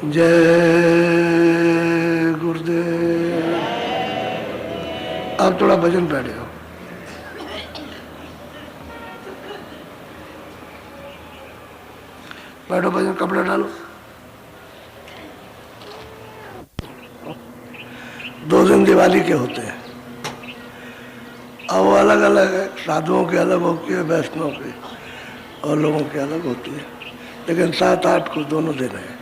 जय गुरुदेव। अब थोड़ा भजन बैठे हो। बैठो, भजन कपड़ा डालो। 2 दिन दिवाली के होते हैं। अब वो अलग अलग है, साधुओं के अलग होती है, वैष्णव के और लोगों के अलग होती है, लेकिन 7-8 को दोनों दिन है।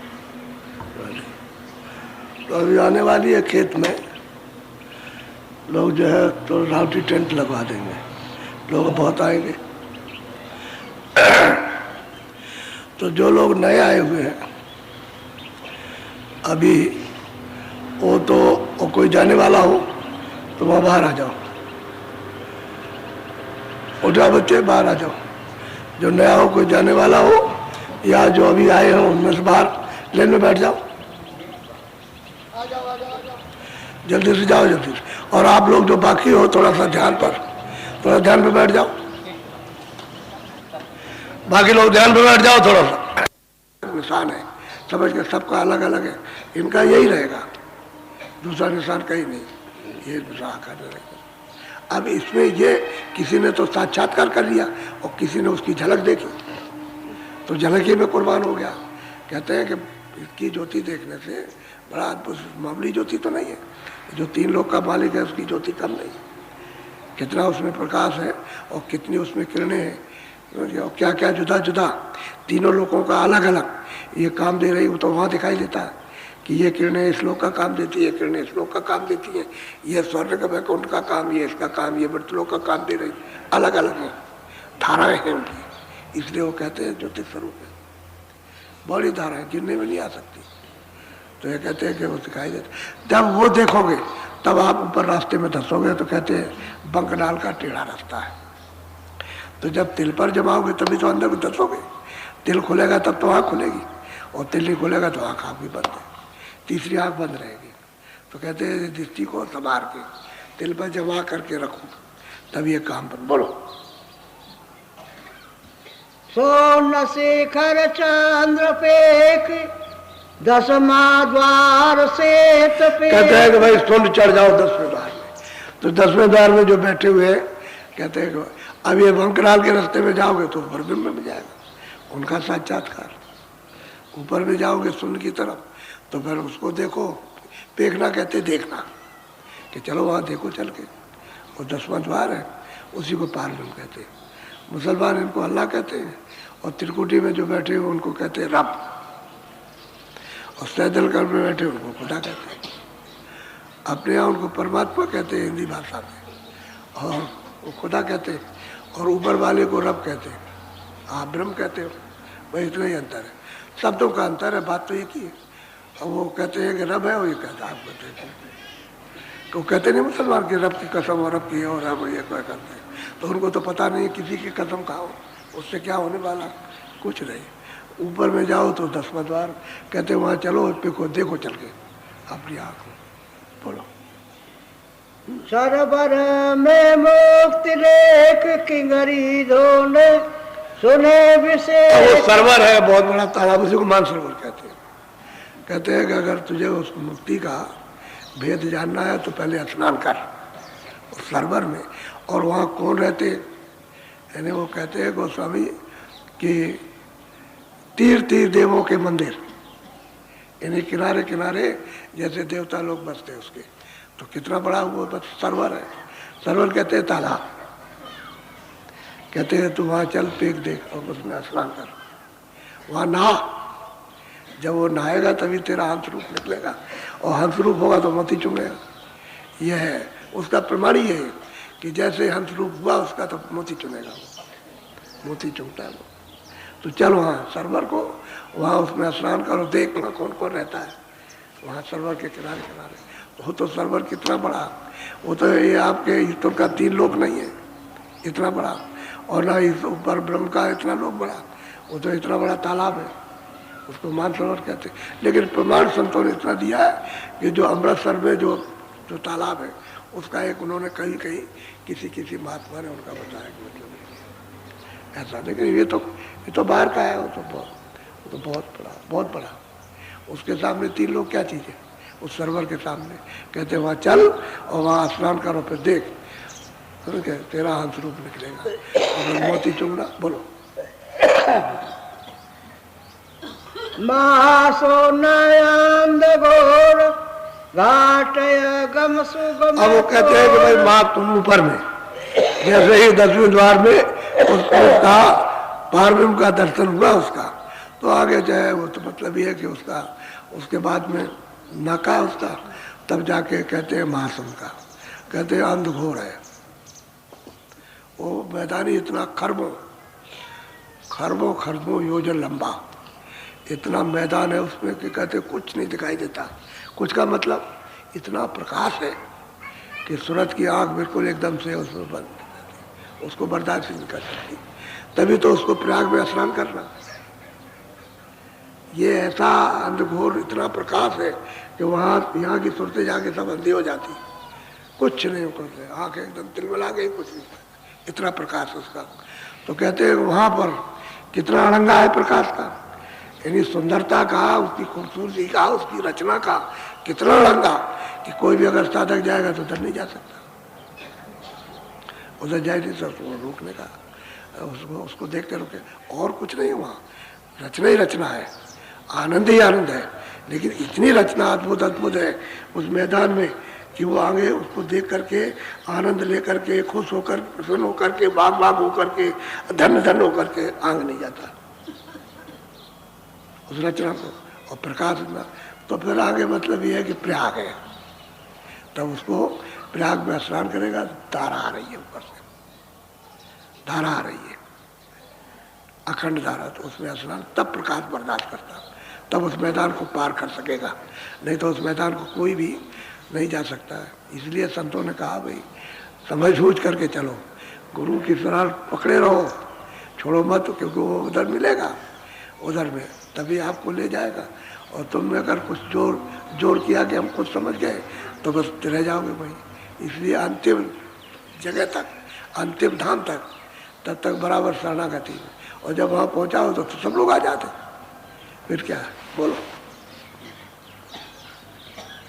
तो अभी आने वाली है खेत में लोग जो है तो रावटी टेंट लगवा देंगे, लोग बहुत आएंगे। तो जो लोग नए आए हुए हैं अभी, वो तो वो कोई जाने वाला हो तो वहाँ बाहर आ जाओ, उठाओ बच्चे बाहर आ जाओ। जो नया हो, कोई जाने वाला हो, या जो अभी आए हो उनमें से बाहर लेन में बैठ जाओ। जल्दी से जाओ, जल्दी से। और आप लोग जो बाकी हो थोड़ा सा ध्यान पे बैठ जाओ। बाकी लोग ध्यान पे बैठ जाओ थोड़ा सा। निशान है, समझ के सबका अलग अलग है, इनका यही रहेगा, दूसरा निशान कहीं नहीं, ये दूसरा आकार रहेगा। अब इसमें ये किसी ने तो साक्षात्कार कर लिया और किसी ने उसकी झलक देखी, तो झलक ही में कुर्बान हो गया। कहते हैं कि इसकी ज्योति देखने से बड़ा अद्भुत, मामूली ज्योति तो नहीं है, जो 3 लोग का मालिक है उसकी ज्योति कम नहीं। कितना उसमें प्रकाश है और कितनी उसमें किरणें हैं, और क्या क्या जुदा जुदा तीनों लोगों का अलग अलग ये काम दे रही, वो तो वहाँ दिखाई देता है कि ये किरणें इस लोक का काम देती है, किरणें इस लोक का काम देती है, ये स्वर्ग का वैकुंठ का काम, ये इसका काम, ये मृतलोक का काम दे रही, अलग अलग है, धाराएं हैं उनकी, इसलिए वो कहते हैं ज्योति स्वरूप है। बड़ी धाराएं गिनने में नहीं आ सकती, तो ये कहते हैं कि वो दिखाई देते। जब वो देखोगे तब आप ऊपर रास्ते में धंसोगे, तो कहते हैं बंकनाल का टेढ़ा रास्ता है। तो जब तिल पर जमाओगे तभी तो अंदर में धंसोगे, तिल खुलेगा तब तो आँख खुलेगी, और तिल नहीं खुलेगा तो आँख भी बंद है, तीसरी आँख बंद रहेगी। तो कहते हैं दृष्टि को संभाल के तिल पर जमा करके रखो, तब ये काम बन। बोलो। सोन शेखर चंद्र पेख 10वां द्वार से कहते हैं कि भाई सुन चढ़ जाओ 10वें द्वार में। तो 10वें द्वार में जो बैठे हुए हैं कहते हैं कि अब ये बंकनाल के रास्ते में जाओगे तो ऊपर ब्रह्म में जाएगा, उनका साक्षात्कार। ऊपर में जाओगे सुन की तरफ तो फिर उसको देखो, देखना कहते देखना, कि चलो वहाँ देखो चल के, वो 10वां द्वार है, उसी को पार ब्रह्म कहते हैं। मुसलमान इनको अल्लाह कहते हैं, और त्रिकुटी में जो बैठे हुए उनको कहते हैं रब, और सैदलकर में बैठे उनको खुदा कहते हैं। अपने यहाँ उनको परमात्मा कहते हैं हिंदी भाषा में, और वो खुदा कहते हैं, और ऊपर वाले को रब कहते हैं, आप ब्रह्म कहते हो। भाई इतना ही अंतर है, शब्दों का अंतर है, बात तो एक ही है। और वो कहते हैं कि रब है, वो ये कहता है आप कहते हैं, तो कहते नहीं मुसलमान की रब की कसम और रब की और रब ये क्या करते हैं। तो उनको तो पता नहीं किसी की कसम खाओ, उससे क्या होने वाला, कुछ नहीं। ऊपर में जाओ तो 10वां द्वार कहते वहाँ चलो, उस पे को देखो चल के अपनी आँख में। बोलो। सरबर में मुक्ति लेख किंगरी धोने सुने विशेष। वो सरवर है, बहुत बड़ा तालाब, उसी को मानसरोवर कहते हैं। कहते हैं कि अगर तुझे उस मुक्ति का भेद जानना है तो पहले स्नान कर उस सरवर में। और वहाँ कौन रहते, यानी वो कहते हैं गोस्वामी कि तीर तीर देवों के मंदिर, यानी किनारे किनारे जैसे देवता लोग बसते उसके, तो कितना बड़ा वो बस सरवर है। सरवर कहते हैं तालाब, कहते हैं तू वहाँ चल पेक देख और उसमें स्नान कर, वहाँ नहा। जब वो नहाएगा तभी तेरा हंस रूप निकलेगा, और हंस रूप होगा तो मोती चुमेगा। यह है उसका प्रमाण, ही है कि जैसे हंस रूप हुआ उसका तो मोती चुमेगा, मोती चुमता है वो। तो चल वहाँ सरवर को, वहाँ उसमें स्नान करो, देख वहाँ कौन कौन रहता है वहाँ सरवर के किनारे किनारे। वो तो सरवर कितना बड़ा, वो तो ये आपके ईश्वर का 3 लोक नहीं है इतना बड़ा, और ना इस ऊपर ब्रह्म का इतना लोक बड़ा, वो तो इतना बड़ा तालाब है, उसको मानसरोवर कहते हैं। लेकिन प्रमाण संतों ने इतना दिया है कि जो अमृतसर में जो तालाब है उसका एक उन्होंने कहीं कहीं किसी महात्मा ने उनका बताया कि मतलब ऐसा। लेकिन ये तो बाहर का है, वो तो बहुत बड़ा, बहुत बड़ा। उसके सामने 3 लोग क्या चीज़ है उस सरवर के सामने। कहते वहाँ चल और वहाँ स्नान करो, फिर देख तो क्या तेरा हंस रूप निकलेगा। और मोती चूंगड़ा बोलो महासोनयंद घोर घाटय गम सुगम। अब वो कहते हैं कि भाई माँ तुम ऊपर में, जैसे ही 10वें द्वार में उसका पार्वती का दर्शन हुआ उसका, तो आगे जाए वो तो मतलब ये है कि उसका उसके बाद में नाका उसका, तब जाके कहते हैं महासुन का, कहते हैं अंधघोर है वो मैदान ही इतना खरबों खरबों खरबों योजन लंबा इतना मैदान है उसमें कि कहते कुछ नहीं दिखाई देता। कुछ का मतलब इतना प्रकाश है कि सूरज की आंख बिल्कुल एकदम से उसमें बंद, उसको बर्दाश्त नहीं कर सकती। तभी तो उसको प्रयाग में स्नान करना, ये ऐसा अंधघोर इतना प्रकाश है कि वहाँ यहाँ की सूरतें जाके सब अंधी हो जाती, कुछ नहीं करते, आंखें एकदम तिलमिला गई, कुछ नहीं, इतना प्रकाश उसका। तो कहते हैं वहाँ पर कितना अड़ंगा है प्रकाश का, यानी सुंदरता का, उसकी खूबसूरती का, उसकी रचना का कितना अड़ंगा कि कोई भी अगर साधक जाएगा तो उधर नहीं जा सकता, उधर जाए नहीं सकता, रोकने का उसको देखते रुके। और कुछ नहीं, वहाँ रचना ही रचना है, आनंद ही आनंद है। लेकिन इतनी रचना अद्भुत अद्भुत है उस मैदान में कि वो आगे उसको देख करके आनंद लेकर के खुश होकर प्रसन्न होकर के बाग बाग होकर के धन्य धन्य होकर के आंग नहीं जाता उस रचना को और प्रकाश में। तो फिर आगे मतलब ये है कि प्रयाग है, तब उसको प्रयाग में स्नान करेगा, धारा आ रही है ऊपर से, धारा आ रही है अखंड धारा, तो उसमें स्नान तब प्रकाश बर्दाश्त करता, तब उस मैदान को पार कर सकेगा, नहीं तो उस मैदान को कोई भी नहीं जा सकता है। इसलिए संतों ने कहा भाई समझ बूझ करके चलो, गुरु की शरण पकड़े रहो, छोड़ो मत, क्योंकि वो उधर मिलेगा, उधर में तभी आपको ले जाएगा। और तुमने अगर कुछ जोर किया कि हम कुछ समझ गए तो बस रह जाओगे वहीं। इसलिए अंतिम जगह तक, अंतिम धाम तक, तब तक बराबर शरणागति, और जब वहाँ पहुँचाओ तो सब लोग आ जाते, फिर क्या है बोलो।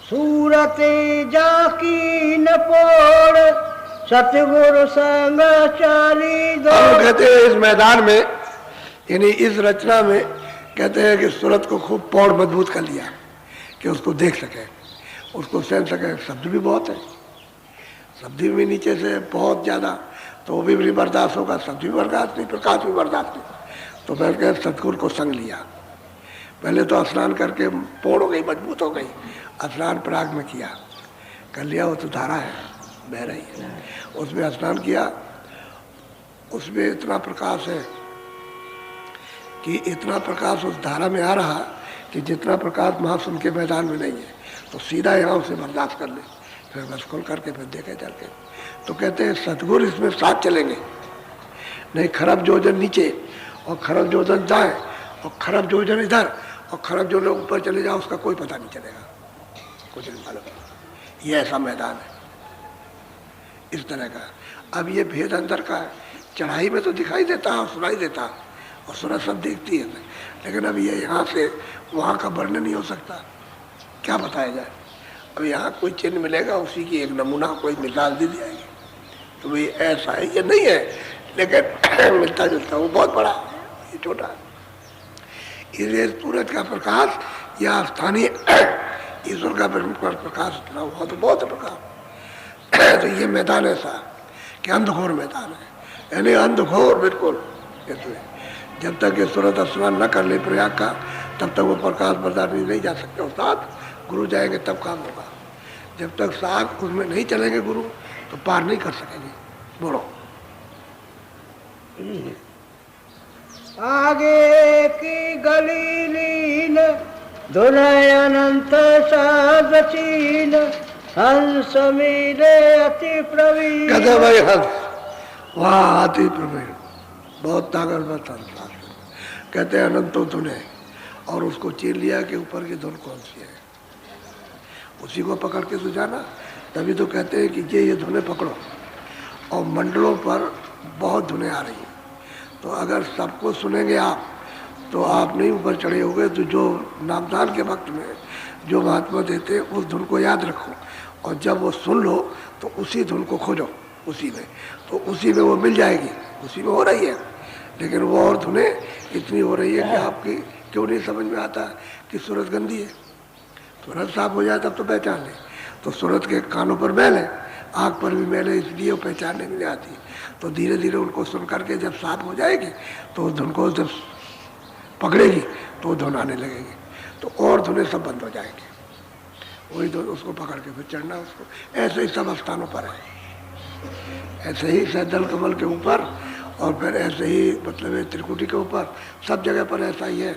सूरते जाकी न पोड़ सतगुरु संग चाली दो। कहते हैं इस मैदान में, यानी इस रचना में, कहते हैं कि सूरत को खूब पौड़ मजबूत कर लिया कि उसको देख सके, उसको सहन सके। शब्द भी बहुत है, शब्द भी नीचे से बहुत ज़्यादा, तो वो भी नहीं बर्दाश्त होगा, शब्द भी बर्दाश्त नहीं, प्रकाश भी बर्दाश्त नहीं। तो फिर कह सतगुरु को संग लिया, पहले तो स्नान करके पौड़ हो गई, मजबूत हो गई, स्नान प्रयाग में किया, कर लिया, वो तो धारा है बह रही है, उसमें स्नान किया, उसमें इतना प्रकाश है कि इतना प्रकाश उस धारा में आ रहा कि जितना प्रकाश महासुन के मैदान में नहीं है, तो सीधा यहाँ उसे बर्दाश्त कर ले, फिर बस खोल करके फिर देखे चल के। तो कहते हैं सतगुरु इसमें साथ चलेंगे, नहीं खरब जोजन नीचे और खरब जोजन दाएं और खरब जोजन इधर और खरब जो लोग ऊपर चले जाओ उसका कोई पता नहीं चलेगा, कुछ नहीं मालूम। ये ऐसा मैदान है इस तरह का। अब ये भेद अंदर का है, चढ़ाई में तो दिखाई देता है, सुनाई देता और सूरज सब देखती है, लेकिन अब ये यहाँ से वहाँ का वर्णन नहीं हो सकता, क्या बताया जाए। अब यहाँ कोई चिन्ह मिलेगा, उसी की एक नमूना कोई मिसाल दी जाएगी, तो भाई ऐसा है, ये नहीं है, लेकिन मिलता जुलता, वो बहुत बड़ा है, ये छोटा है। इसलिए सूरज का प्रकाश या स्थानीय ईश्वर का प्रकाश इतना हुआ तो बहुत प्रकाश। तो ये मैदान ऐसा कि अंधघोर मैदान है, यानी अंधघोर बिल्कुल। जब तक ये सूरज स्नान न कर ले प्रयाग का, तब तक वो प्रकाश बर्दाश्त नहीं जा सकते, और साथ गुरु जाएंगे तब काम होगा। जब तक साथ उसमें नहीं चलेंगे गुरु तो पार नहीं कर सकेंगे। बोलो आगे की गली लीन दुनय अनंत साधचीन हंस मिले अति प्रवीण। कहते भाई हंस, वहाँ अति प्रवीण, बहुत ताकतवर हंस। कहते हैं अनंतो धुने, और उसको चीन लिया कि ऊपर की धुन कौन सी है, उसी को पकड़ के सुझाना। तभी तो कहते हैं कि ये धुनें पकड़ो, और मंडलों पर बहुत धुनें आ रही हैं, तो अगर सबको सुनेंगे आप तो आप नहीं ऊपर चढ़े होगे, तो जो नामदान के वक्त में जो महात्मा देते हैं उस धुन को याद रखो, और जब वो सुन लो तो उसी धुन को खोजो, उसी में, तो उसी में वो मिल जाएगी, उसी में हो रही है। लेकिन वो और धुनें इतनी हो रही है कि आपकी क्यों नहीं समझ में आता कि सूरत गंदी है। सूरत साफ हो जाए तब तो पहचान ले। तो सूरत के कानों पर मैल है, आँख पर भी मैल है, इसलिए वो पहचानने में नहीं आती। तो धीरे धीरे उनको सुन करके जब साफ हो जाएगी तो उस धुन को जब पकड़ेगी तो वो धुन आने लगेगी, तो और धुनें सब बंद हो जाएंगी। वही धुन उसको पकड़ के फिर चढ़ना उसको। ऐसे ही सब स्थानों पर है, ऐसे ही सैदल कमल के ऊपर, और फिर ऐसे ही मतलब त्रिकुटी के ऊपर, सब जगह पर ऐसा ही है।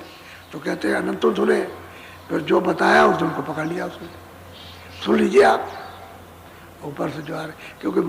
तो कहते हैं अनंतों धुनें, फिर जो बताया उस धुन को पकड़ लिया उसने। सुन लीजिए आप ऊपर से जो आ रहे, क्योंकि